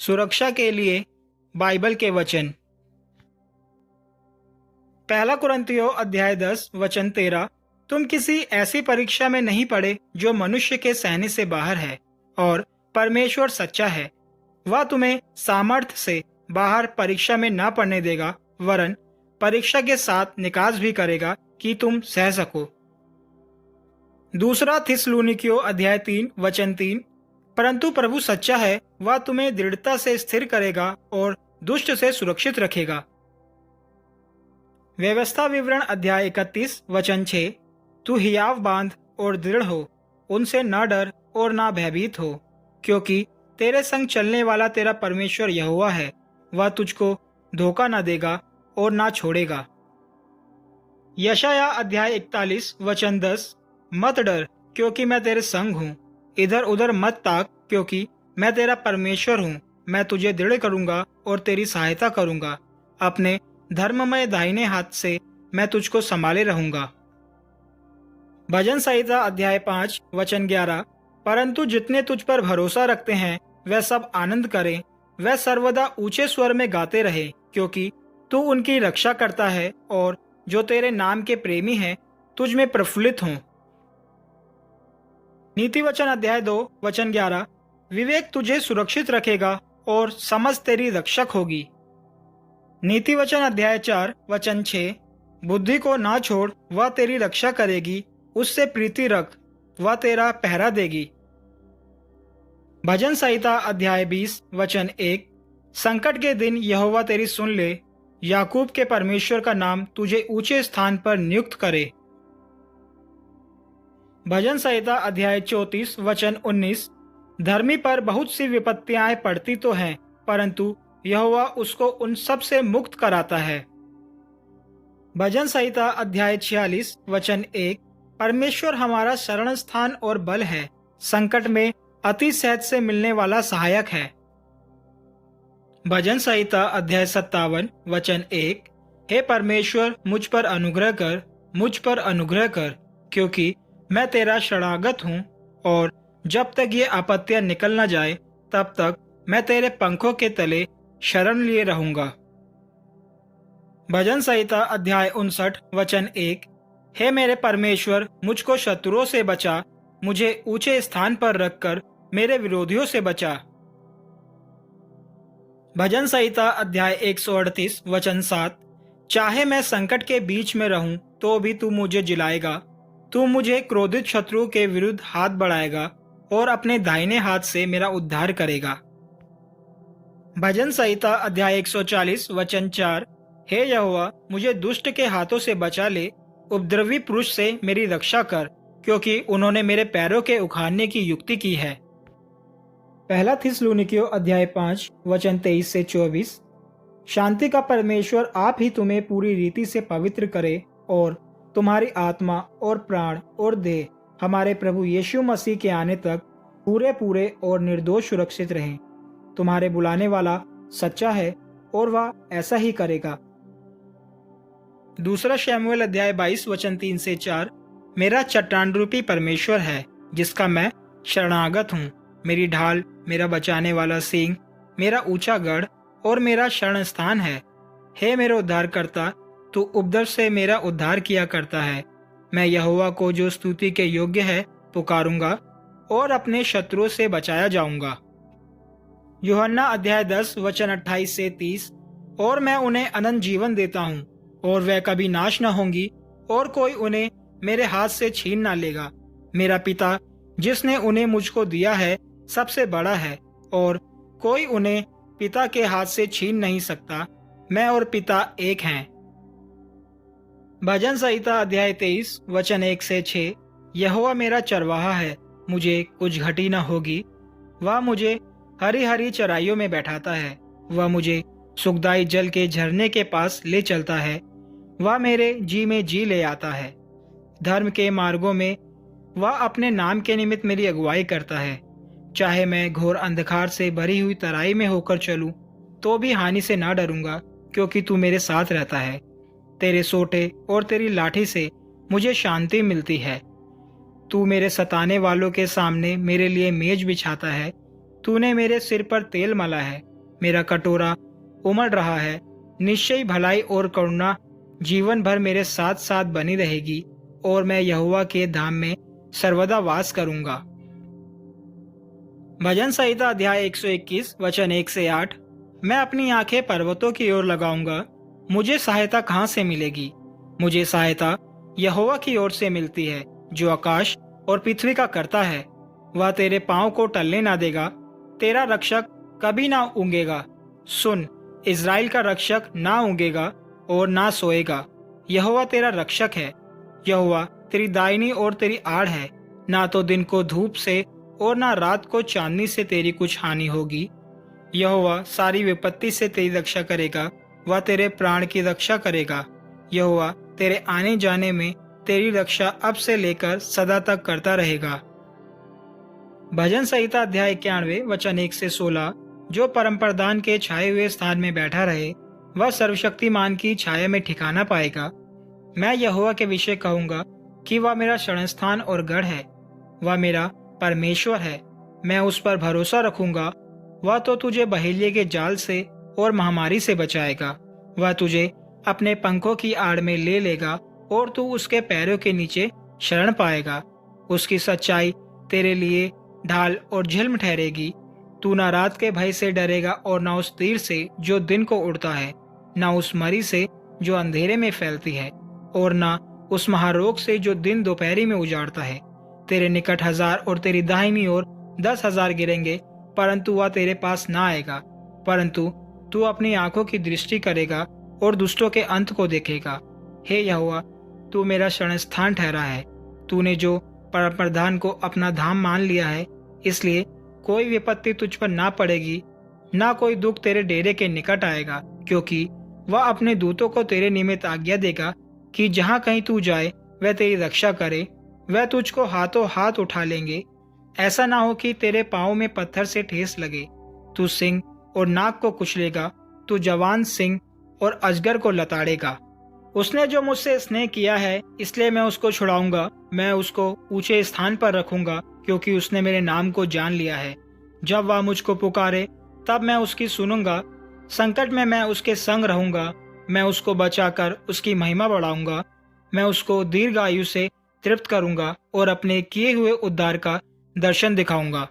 सुरक्षा के लिए बाइबल के वचन। पहला कुरिन्थियों अध्याय 10 वचन 13। तुम किसी ऐसी परीक्षा में नहीं पड़े जो मनुष्य के सहने से बाहर है, और परमेश्वर सच्चा है। वह तुम्हें सामर्थ्य से बाहर परीक्षा में ना पड़ने देगा, वरन परीक्षा के साथ निकास भी करेगा कि तुम सह सको। दूसरा थिस्सलुनीकियों अध्याय 3 वचन 3। परंतु प्रभु सच्चा है, वह तुम्हें दृढ़ता से स्थिर करेगा और दुष्ट से सुरक्षित रखेगा। व्यवस्था विवरण अध्याय 31 वचन 6। तू हियाव बांध और दृढ़ हो, उनसे न डर और न भयभीत हो, क्योंकि तेरे संग चलने वाला तेरा परमेश्वर यहोवा है। वह तुझको धोखा न देगा और न छोड़ेगा। यशाया अध्याय 41 वचन 10। मत डर, क्योंकि मैं तेरे संग हूँ। इधर उधर मत ताक, क्योंकि मैं तेरा परमेश्वर हूँ। मैं तुझे दृढ़ करूंगा और तेरी सहायता करूंगा। अपने धर्ममय दाहिने हाथ से मैं तुझको संभाले रहूंगा। भजन संहिता अध्याय 5 वचन 11। परंतु जितने तुझ पर भरोसा रखते हैं वह सब आनंद करें, वह सर्वदा ऊंचे स्वर में गाते रहे, क्योंकि तू उनकी रक्षा करता है, और जो तेरे नाम के प्रेमी हैं तुझ में प्रफुल्लित हों। नीति वचन अध्याय 2 वचन 11। विवेक तुझे सुरक्षित रखेगा और समझ तेरी रक्षक होगी। नीति वचन अध्याय 4 वचन 6। बुद्धि को ना छोड़, वह तेरी रक्षा करेगी। उससे प्रीति रख, वह तेरा पहरा देगी। भजन संहिता अध्याय 20 वचन 1। संकट के दिन यहोवा तेरी सुन ले, याकूब के परमेश्वर का नाम तुझे ऊंचे स्थान पर नियुक्त करे। भजन संहिता अध्याय 34 वचन 19। धर्मी पर बहुत सी विपत्तियां पड़ती तो हैं, परंतु यहोवा उसको उन सब से मुक्त कराता है। भजन संहिता अध्याय 46 वचन 1। परमेश्वर हमारा शरण स्थान और बल है, संकट में अति सहज से मिलने वाला सहायक है। भजन संहिता अध्याय 57 वचन 1। हे परमेश्वर, मुझ पर अनुग्रह कर, मुझ पर अनुग्रह कर, क्योंकि मैं तेरा शरणागत हूँ, और जब तक ये आपत्तियां निकल न जाए तब तक मैं तेरे पंखों के तले शरण लिए रहूंगा। भजन संहिता अध्याय 59 वचन 1। हे मेरे परमेश्वर, मुझको शत्रुओं से बचा, मुझे ऊंचे स्थान पर रखकर मेरे विरोधियों से बचा। भजन संहिता अध्याय 138 वचन 7। चाहे मैं संकट के बीच में रहूं तो भी तू मुझे जिलाएगा। तू मुझे क्रोधित शत्रु के विरुद्ध हाथ बढ़ाएगा और अपने दाहिने हाथ से मेरा उद्धार करेगा। भजन संहिता अध्याय 140 वचन 4। हे यहोवा, मुझे दुष्ट के हाथों से बचा ले, उपद्रवी पुरुष से मेरी रक्षा कर, क्योंकि उन्होंने मेरे पैरों के उखाड़ने की युक्ति की है। पहला थिस्सलुनीकियों अध्याय 5 वचन 23 से 24। शांति का परमेश्वर आप ही तुम्हें पूरी रीति से पवित्र करे, और तुम्हारी आत्मा और प्राण और देह हमारे प्रभु यीशु मसीह के आने तक पूरे पूरे और निर्दोष सुरक्षित रहें। तुम्हारे बुलाने वाला सच्चा है और वह ऐसा ही करेगा। दूसरा शमूएल अध्याय 22 वचन 3 से 4। मेरा चट्टान रूपी परमेश्वर है, जिसका मैं शरणागत हूँ। मेरी ढाल, मेरा बचाने वाला सींग, मेरा ऊंचा गढ़ और मेरा शरण स्थान है। हे मेरे उद्धारकर्ता, तू उपद्रव से मेरा उद्धार किया करता है। मैं यहोवा को, जो स्तुति के योग्य है, पुकारूंगा और अपने शत्रुओं से बचाया जाऊंगा। यूहन्ना अध्याय 10 वचन 28 से 30। और मैं उन्हें अनंत जीवन देता हूँ, और वह कभी नाश न होंगी, और कोई उन्हें मेरे हाथ से छीन ना लेगा। मेरा पिता जिसने उन्हें मुझको दिया है सबसे बड़ा है, और कोई उन्हें पिता के हाथ से छीन नहीं सकता। मैं और पिता एक हैं। भजन संहिता अध्याय 23 वचन 1 से 6। यहोवा मेरा चरवाहा है, मुझे कुछ घटी न होगी। वह मुझे हरी हरी चराइयों में बैठाता है। वह मुझे सुखदाई जल के झरने के पास ले चलता है। वह मेरे जी में जी ले आता है। धर्म के मार्गों में वह अपने नाम के निमित्त मेरी अगुवाई करता है। चाहे मैं घोर अंधकार से भरी हुई तराई में होकर चलूं, तो भी हानि से ना डरूंगा, क्योंकि तू मेरे साथ रहता है। तेरे सोटे और तेरी लाठी से मुझे शांति मिलती है। तू मेरे सताने वालों के सामने मेरे लिए मेज बिछाता है। तूने मेरे सिर पर तेल मला है मेरा कटोरा उमड़ रहा है। निश्चय भलाई और करुणा जीवन भर मेरे साथ साथ बनी रहेगी और मैं यहोवा के धाम में सर्वदा वास करूंगा। भजन संहिता अध्याय 121 वचन 1 से 8। मैं अपनी आंखें पर्वतों की ओर लगाऊंगा, मुझे सहायता कहाँ से मिलेगी? मुझे सहायता यहोवा की ओर से मिलती है, जो आकाश और पृथ्वी का करता है। वह तेरे पांव को टलने ना देगा, तेरा रक्षक कभी ना ऊँगेगा। सुन, इज़राइल का रक्षक ना ऊँगेगा और ना सोएगा। यहोवा तेरा रक्षक है। यहोवा तेरी दाहिनी और तेरी आड़ है। ना तो दिन को धूप से और ना रात को चांदनी से तेरी कुछ हानि होगी। यहोवा सारी विपत्ति से तेरी रक्षा करेगा, वह तेरे प्राण की रक्षा करेगा। यहोवा तेरे आने जाने में तेरी रक्षा अब से लेकर सदा तक करता रहेगा। भजन संहिता अध्याय 91 वचन 1 से 16। जो परम प्रधान के छाए हुए स्थान में बैठा रहे, वह सर्वशक्तिमान की छाया में ठिकाना पाएगा। मैं यहोवा के विषय कहूंगा कि वह मेरा शरणस्थान और गढ़ है, वह मेरा परमेश्वर है। मैं उस पर भरोसा रखूंगा। वह तो तुझे बहेलिये के जाल से और महामारी से बचाएगा। वह तुझे अपने पंखों की आड़ में ले लेगा और तू उसके पैरों के नीचे शरण पाएगा। उसकी सच्चाई तेरे लिए ढाल और झिल्म ठहरेगी। तू ना रात के भय से डरेगा और ना उस तीर से जो दिन को उड़ता है, ना उस मरी से जो अंधेरे में फैलती है, और ना उस महारोग से जो दिन दोपहरी में उजाड़ता है। तेरे निकट 1000 और तेरी दाहिनी ओर 10,000 गिरेंगे, परंतु वह तेरे पास ना आएगा। परंतु तू अपनी आंखों की दृष्टि करेगा और दुष्टों के अंत को देखेगा। हे यहोवा, तू मेरा शरणस्थान ठहरा है। तूने जो परम प्रधान को अपना धाम मान लिया है, इसलिए कोई विपत्ति तुझ पर ना पड़ेगी, ना कोई दुख तेरे डेरे के निकट आएगा, क्योंकि वह अपने दूतों को तेरे निमित्त आज्ञा देगा कि जहाँ कहीं तू जाए वह तेरी रक्षा करे। वह तुझको हाथों हाथ उठा लेंगे, ऐसा ना हो कि तेरे पाँव में पत्थर से ठेस लगे। तू सिंह और नाग को कुचलेगा, तू जवान सिंह और अजगर को लताड़ेगा। उसने जो मुझसे स्नेह किया है, इसलिए मैं उसको छुड़ाऊंगा। मैं उसको ऊंचे स्थान पर रखूंगा, क्योंकि उसने मेरे नाम को जान लिया है। जब वह मुझको पुकारे, तब मैं उसकी सुनूंगा। संकट में मैं उसके संग रहूंगा। मैं उसको बचाकर उसकी महिमा बढ़ाऊंगा। मैं उसको दीर्घ आयु से तृप्त करूंगा और अपने किए हुए उद्धार का दर्शन दिखाऊंगा।